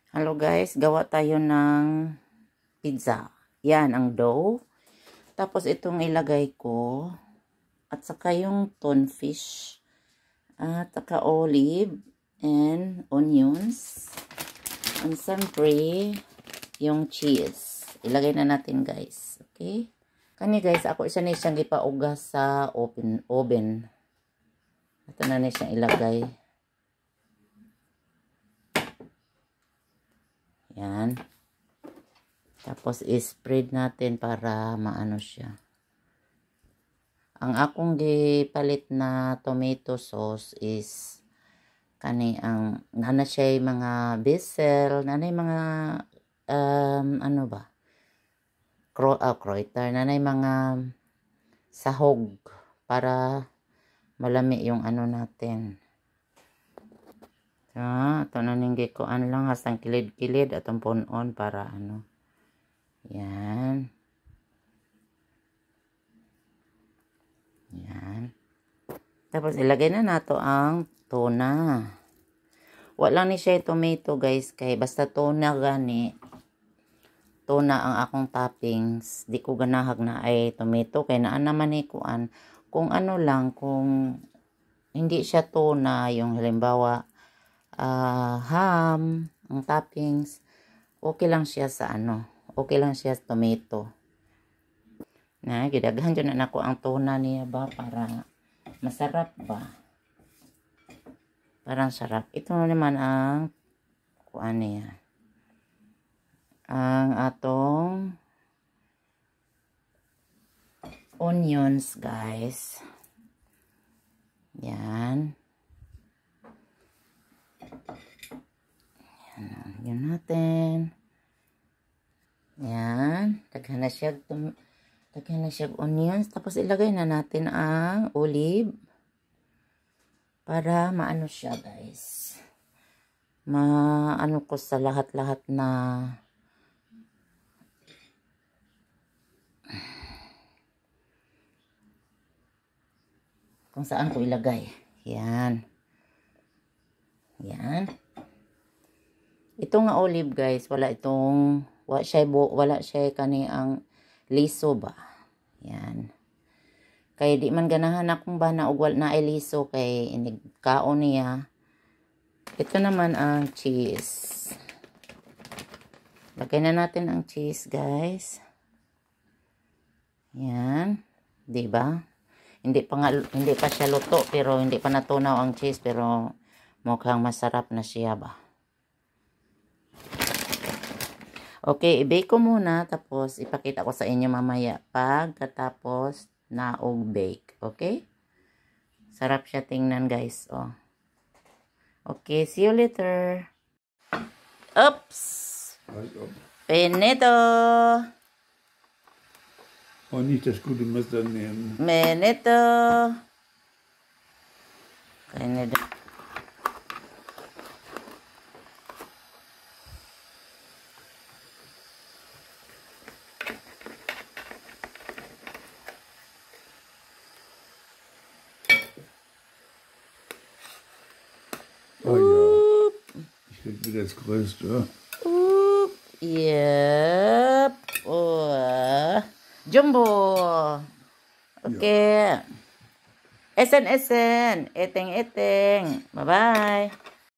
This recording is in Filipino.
Hello guys, gawa tayo ng pizza. Yan ang dough. Tapos itong ilagay ko. At saka yung tonfish. At saka olive and onions. And siyempre, yung cheese. Ilagay na natin guys. Okay? Kani guys, ako isa na siyang ipauga sa oven. Ito na siyang ilagay. Yan. Tapos i-spread natin para maano siya. Ang akong gipalit na tomato sauce is kani ang nana siya mga basil, nanay mga ano ba? Croiter, nanay mga sahog para malami yung ano natin. Ito na ninggi ko lang hasang kilid-kilid atong punon para ano. Yan. Yan. Tapos ilagay na nato ang tuna. Wala ni siya tomato guys kay basta tuna gani. Tuna ang akong toppings. Di ko ganahag na ay tomato kay naa naman ni kuan. Kung ano lang kung hindi siya tuna yung halimbawa ham, ang toppings, okay lang siya sa ano, okay lang siya sa tomato. Na, gidaghan dyan na ako ang tuna niya ba para masarap ba? Parang sarap. Ito naman ang kuan niya. Ang atong onions guys. Yan. Yan natin. Yan. Daghan na siya onions. Tapos ilagay na natin ang olive. Para maano siya guys. Maano ko sa lahat-lahat na kung saan ko ilagay. Yan. Yan. Ito nga olive guys, wala siya kani ang liso ba. Yan. Kaya di man ganahan akong ba na ugwal na ay liso kay inigkaon niya. Ito naman ang cheese. Lagay na natin ang cheese guys. Yan. Diba? Hindi pa siya luto pero hindi pa natunaw ang cheese pero mukhang masarap na siya ba. Okay, i-bake ko muna tapos ipakita ko sa inyo mamaya pagkatapos na bake. Okay? Sarap siya tingnan guys. Oh. Okay, see you later. Oops! Finito! Oh, nicht das gute Messer nehmen. Finito! Finito. Oh ja. Ich krieg wieder das Größte. Yep. Jumbo. Okay. Esen. Eteng. Bye-bye.